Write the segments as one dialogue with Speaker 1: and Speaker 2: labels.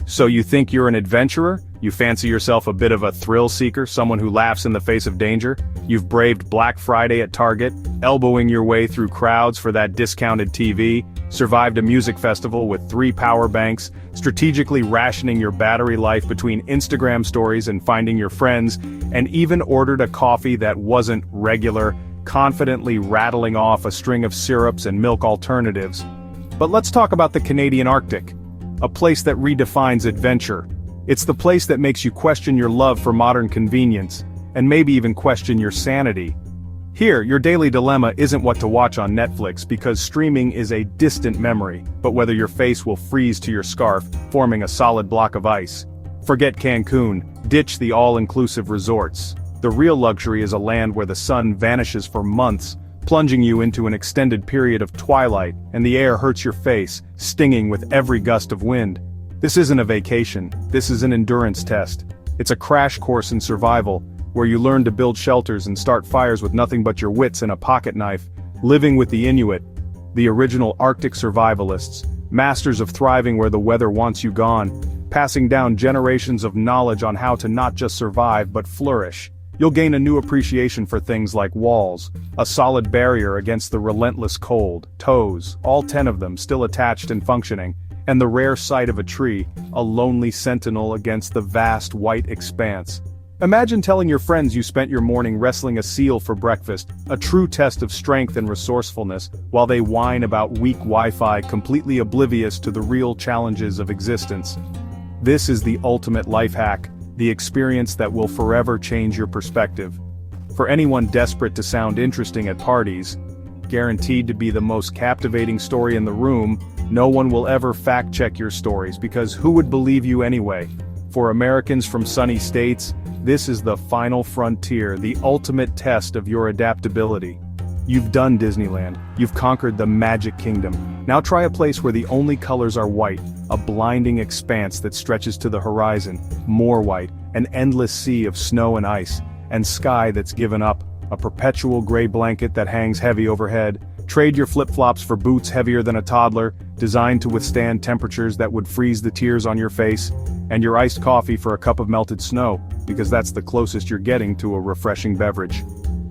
Speaker 1: So you think you're an adventurer? You fancy yourself a bit of a thrill seeker, someone who laughs in the face of danger? You've braved Black Friday at Target, elbowing your way through crowds for that discounted TV, survived a music festival with 3 power banks, strategically rationing your battery life between Instagram stories and finding your friends, and even ordered a coffee that wasn't regular, confidently rattling off a string of syrups and milk alternatives. But let's talk about the Canadian Arctic. A place that redefines adventure. It's the place that makes you question your love for modern convenience, and maybe even question your sanity. Here, your daily dilemma isn't what to watch on Netflix because streaming is a distant memory, but whether your face will freeze to your scarf, forming a solid block of ice. Forget Cancun, ditch the all-inclusive resorts. The real luxury is a land where the sun vanishes for months, plunging you into an extended period of twilight, and the air hurts your face, stinging with every gust of wind. This isn't a vacation, this is an endurance test. It's a crash course in survival, where you learn to build shelters and start fires with nothing but your wits and a pocket knife, living with the Inuit, the original Arctic survivalists, masters of thriving where the weather wants you gone, passing down generations of knowledge on how to not just survive but flourish. You'll gain a new appreciation for things like walls, a solid barrier against the relentless cold, toes, all 10 of them still attached and functioning, and the rare sight of a tree, a lonely sentinel against the vast white expanse. Imagine telling your friends you spent your morning wrestling a seal for breakfast, a true test of strength and resourcefulness, while they whine about weak Wi-Fi, completely oblivious to the real challenges of existence. This is the ultimate life hack. The experience that will forever change your perspective. For anyone desperate to sound interesting at parties, guaranteed to be the most captivating story in the room, no one will ever fact-check your stories because who would believe you anyway? For Americans from sunny states, this is the final frontier, the ultimate test of your adaptability. You've done Disneyland, you've conquered the Magic Kingdom. Now try a place where the only colors are white, a blinding expanse that stretches to the horizon, more white, an endless sea of snow and ice, and sky that's given up, a perpetual gray blanket that hangs heavy overhead. Trade your flip-flops for boots heavier than a toddler, designed to withstand temperatures that would freeze the tears on your face, and your iced coffee for a cup of melted snow, because that's the closest you're getting to a refreshing beverage.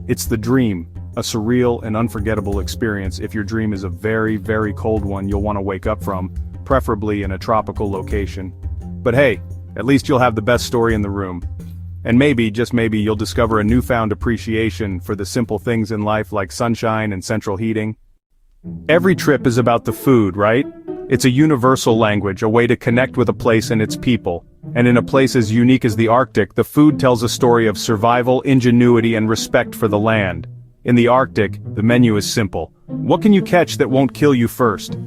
Speaker 1: It's the dream. A surreal and unforgettable experience if your dream is a very, very cold one you'll want to wake up from, preferably in a tropical location. But hey, at least you'll have the best story in the room. And maybe, just maybe, you'll discover a newfound appreciation for the simple things in life like sunshine and central heating. Every trip is about the food, right? It's a universal language, a way to connect with a place and its people. And in a place as unique as the Arctic, the food tells a story of survival, ingenuity, and respect for the land. In the Arctic, the menu is simple. What can you catch that won't kill you first?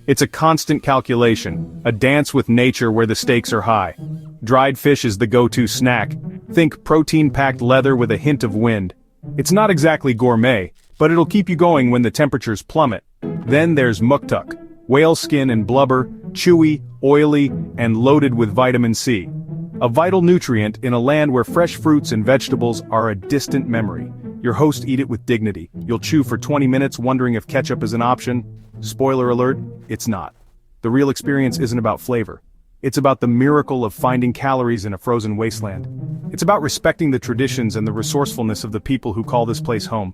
Speaker 1: It's a constant calculation, a dance with nature where the stakes are high. Dried fish is the go-to snack. Think protein-packed leather with a hint of wind. It's not exactly gourmet, but it'll keep you going when the temperatures plummet. Then there's muktuk, whale skin and blubber, chewy, oily, and loaded with vitamin C. A vital nutrient in a land where fresh fruits and vegetables are a distant memory. Your hosts eat it with dignity. You'll chew for 20 minutes wondering if ketchup is an option. Spoiler alert, it's not. The real experience isn't about flavor. It's about the miracle of finding calories in a frozen wasteland. It's about respecting the traditions and the resourcefulness of the people who call this place home.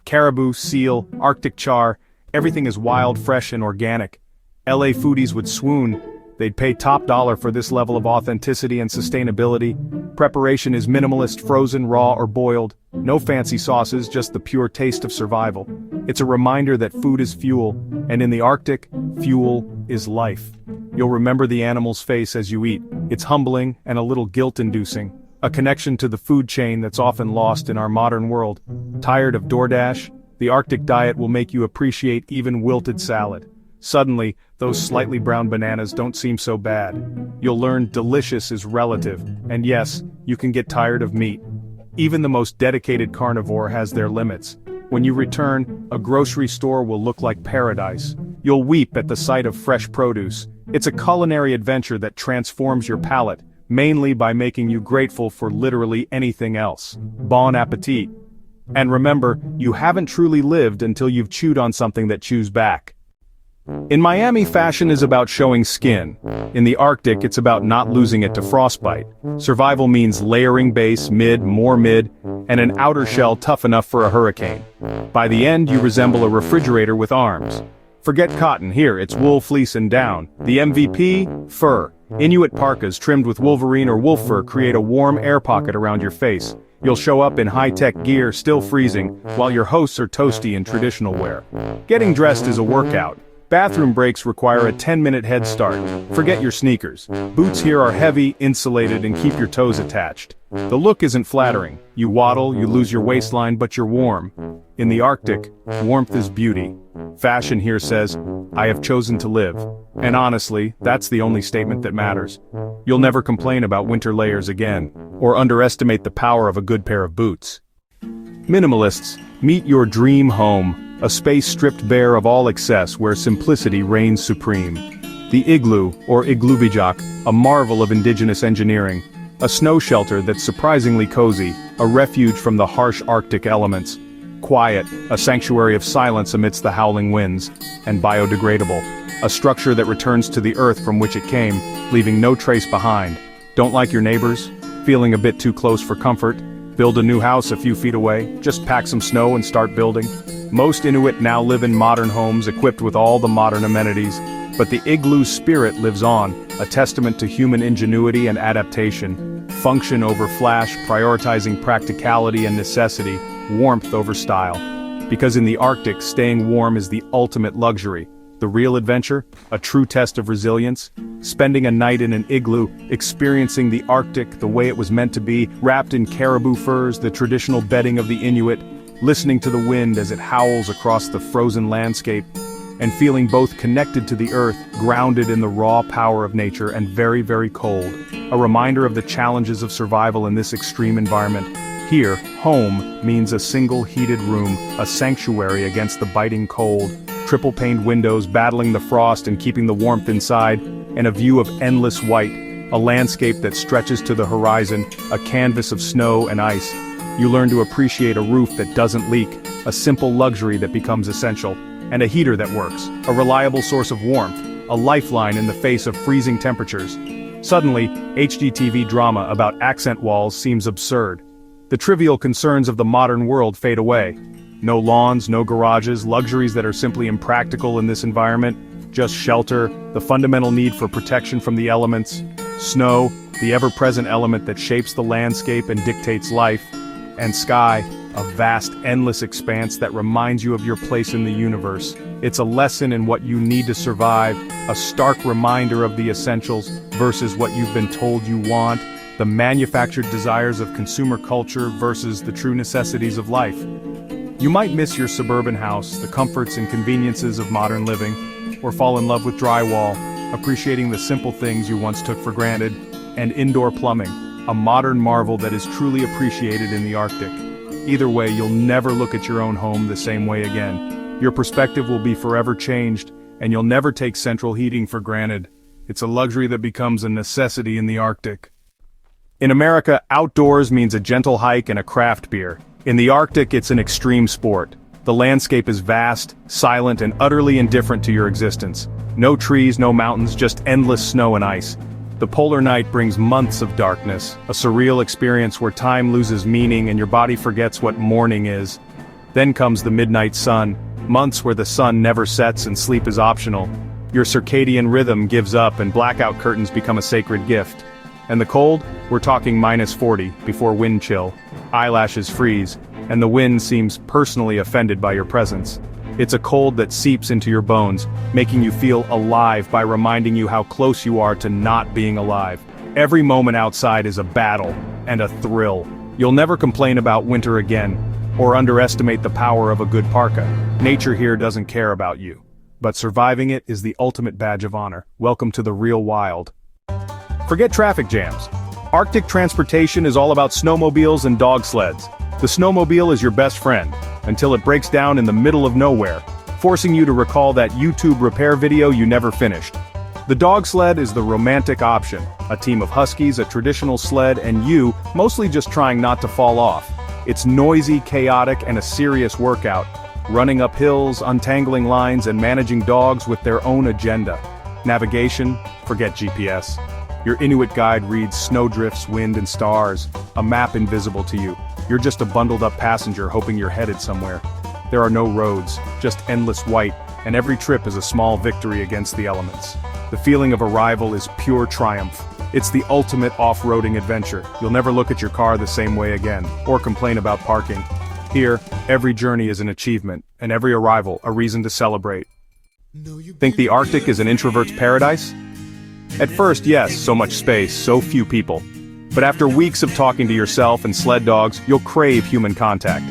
Speaker 1: Caribou, seal, Arctic char, everything is wild, fresh, and organic. LA foodies would swoon. They'd pay top dollar for this level of authenticity and sustainability. Preparation is minimalist, frozen, raw, or boiled. No fancy sauces, just the pure taste of survival. It's a reminder that food is fuel, and in the Arctic, fuel is life. You'll remember the animal's face as you eat. It's humbling and a little guilt-inducing. A connection to the food chain that's often lost in our modern world. Tired of DoorDash? The Arctic diet will make you appreciate even wilted salad. Suddenly, those slightly brown bananas don't seem so bad. You'll learn delicious is relative, and yes, you can get tired of meat. Even the most dedicated carnivore has their limits. When you return, a grocery store will look like paradise. You'll weep at the sight of fresh produce. It's a culinary adventure that transforms your palate, mainly by making you grateful for literally anything else. Bon appetit. And remember, you haven't truly lived until you've chewed on something that chews back. In Miami, fashion is about showing skin. In the Arctic, it's about not losing it to frostbite. Survival means layering base, more mid, and an outer shell tough enough for a hurricane. By the end, you resemble a refrigerator with arms. Forget cotton, here it's wool, fleece, and down. The MVP? Fur. Inuit parkas trimmed with wolverine or wolf fur create a warm air pocket around your face. You'll show up in high-tech gear, still freezing, while your hosts are toasty in traditional wear. Getting dressed is a workout. Bathroom breaks require a 10-minute head start. Forget your sneakers. Boots here are heavy, insulated, and keep your toes attached. The look isn't flattering. You waddle, you lose your waistline, but you're warm. In the Arctic, warmth is beauty. Fashion here says, I have chosen to live. And honestly, that's the only statement that matters. You'll never complain about winter layers again, or underestimate the power of a good pair of boots. Minimalists, meet your dream home. A space stripped bare of all excess where simplicity reigns supreme. The igloo, or igluvijak, a marvel of indigenous engineering. A snow shelter that's surprisingly cozy, a refuge from the harsh Arctic elements. Quiet, a sanctuary of silence amidst the howling winds. And biodegradable, a structure that returns to the earth from which it came, leaving no trace behind. Don't like your neighbors? Feeling a bit too close for comfort? Build a new house a few feet away, just pack some snow and start building. Most Inuit now live in modern homes equipped with all the modern amenities, but the igloo spirit lives on, a testament to human ingenuity and adaptation. Function over flash, prioritizing practicality and necessity, warmth over style. Because in the Arctic, staying warm is the ultimate luxury. The real adventure, a true test of resilience, spending a night in an igloo, experiencing the Arctic the way it was meant to be, wrapped in caribou furs, the traditional bedding of the Inuit, listening to the wind as it howls across the frozen landscape, and feeling both connected to the earth, grounded in the raw power of nature, and very, very cold. A reminder of the challenges of survival in this extreme environment. Here, home means a single heated room, a sanctuary against the biting cold, triple-paned windows battling the frost and keeping the warmth inside, and a view of endless white, a landscape that stretches to the horizon, a canvas of snow and ice. You learn to appreciate a roof that doesn't leak, a simple luxury that becomes essential, and a heater that works, a reliable source of warmth, a lifeline in the face of freezing temperatures. Suddenly, HGTV drama about accent walls seems absurd. The trivial concerns of the modern world fade away. No lawns, no garages, luxuries that are simply impractical in this environment, just shelter, the fundamental need for protection from the elements, snow, the ever-present element that shapes the landscape and dictates life, and sky, a vast, endless expanse that reminds you of your place in the universe. It's a lesson in what you need to survive, a stark reminder of the essentials versus what you've been told you want, the manufactured desires of consumer culture versus the true necessities of life. You might miss your suburban house, the comforts and conveniences of modern living, or fall in love with drywall, appreciating the simple things you once took for granted, and indoor plumbing, a modern marvel that is truly appreciated in the Arctic. Either way, you'll never look at your own home the same way again. Your perspective will be forever changed, and you'll never take central heating for granted. It's a luxury that becomes a necessity in the Arctic. In America, outdoors means a gentle hike and a craft beer. In the Arctic, it's an extreme sport. The landscape is vast, silent, and utterly indifferent to your existence. No trees, no mountains, just endless snow and ice. The polar night brings months of darkness, a surreal experience where time loses meaning and your body forgets what morning is. Then comes the midnight sun, months where the sun never sets and sleep is optional. Your circadian rhythm gives up and blackout curtains become a sacred gift. And the cold? We're talking -40 before wind chill. Eyelashes freeze, and the wind seems personally offended by your presence. It's a cold that seeps into your bones, making you feel alive by reminding you how close you are to not being alive. Every moment outside is a battle, and a thrill. You'll never complain about winter again, or underestimate the power of a good parka. Nature here doesn't care about you. But surviving it is the ultimate badge of honor. Welcome to the real wild. Forget traffic jams. Arctic transportation is all about snowmobiles and dog sleds. The snowmobile is your best friend, until it breaks down in the middle of nowhere, forcing you to recall that YouTube repair video you never finished. The dog sled is the romantic option, a team of huskies, a traditional sled, and you, mostly just trying not to fall off. It's noisy, chaotic, and a serious workout, running up hills, untangling lines, and managing dogs with their own agenda. Navigation? Forget GPS. Your Inuit guide reads snowdrifts, wind, and stars, a map invisible to you. You're just a bundled-up passenger hoping you're headed somewhere. There are no roads, just endless white, and every trip is a small victory against the elements. The feeling of arrival is pure triumph. It's the ultimate off-roading adventure. You'll never look at your car the same way again, or complain about parking. Here, every journey is an achievement, and every arrival a reason to celebrate. Think the Arctic is an introvert's paradise? At first, yes, so much space, so few people. But after weeks of talking to yourself and sled dogs, you'll crave human contact.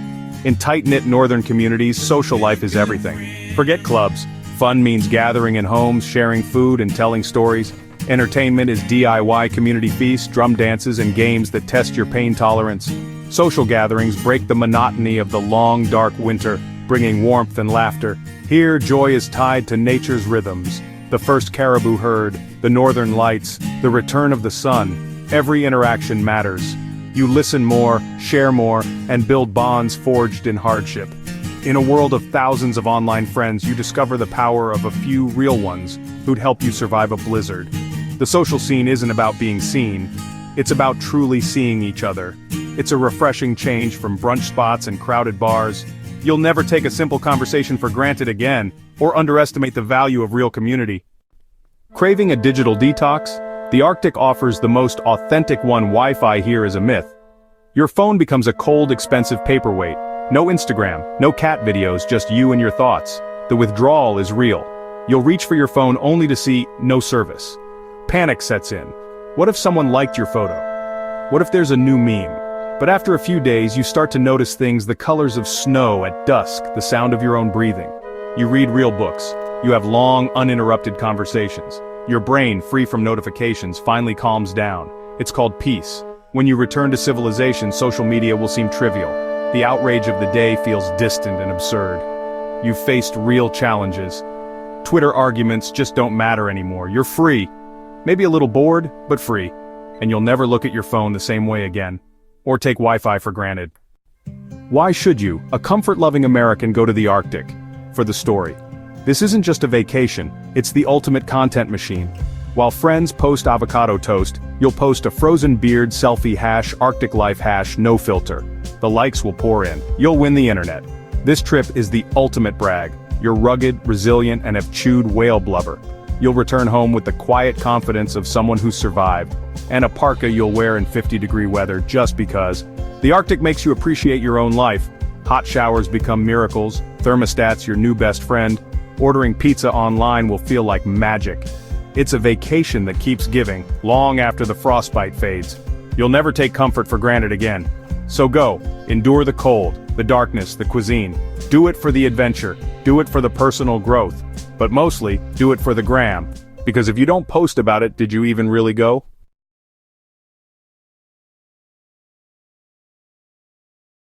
Speaker 1: In tight-knit northern communities, social life is everything. Forget clubs. Fun means gathering in homes, sharing food, and telling stories. Entertainment is DIY community feasts, drum dances, and games that test your pain tolerance. Social gatherings break the monotony of the long, dark winter, bringing warmth and laughter. Here, joy is tied to nature's rhythms. The first caribou herd, the northern lights, the return of the sun. Every interaction matters. You listen more, share more, and build bonds forged in hardship. In a world of thousands of online friends, you discover the power of a few real ones who'd help you survive a blizzard. The social scene isn't about being seen, it's about truly seeing each other. It's a refreshing change from brunch spots and crowded bars. You'll never take a simple conversation for granted again, or underestimate the value of real community. Craving a digital detox? The Arctic offers the most authentic one. Wi-Fi here is a myth. Your phone becomes a cold, expensive paperweight. No Instagram, no cat videos, just you and your thoughts. The withdrawal is real. You'll reach for your phone only to see no service. Panic sets in. What if someone liked your photo? What if there's a new meme? But after a few days, you start to notice things: the colors of snow at dusk, the sound of your own breathing. You read real books. You have long, uninterrupted conversations. Your brain, free from notifications, finally calms down. It's called peace. When you return to civilization, social media will seem trivial. The outrage of the day feels distant and absurd. You've faced real challenges. Twitter arguments just don't matter anymore. You're free. Maybe a little bored, but free. And you'll never look at your phone the same way again. Or take Wi-Fi for granted. Why should you, a comfort-loving American, go to the Arctic? For the story. This isn't just a vacation, it's the ultimate content machine. While friends post avocado toast, you'll post a frozen beard selfie # Arctic life # no filter. The likes will pour in. You'll win the internet. This trip is the ultimate brag. You're rugged, resilient, and have chewed whale blubber. You'll return home with the quiet confidence of someone who's survived, and a parka you'll wear in 50-degree weather just because. The Arctic makes you appreciate your own life. Hot showers become miracles, thermostat's your new best friend. Ordering pizza online will feel like magic. It's a vacation that keeps giving, long after the frostbite fades. You'll never take comfort for granted again. So go, endure the cold, the darkness, the cuisine. Do it for the adventure, do it for the personal growth. But mostly, do it for the gram. Because if you don't post about it, did you even really go?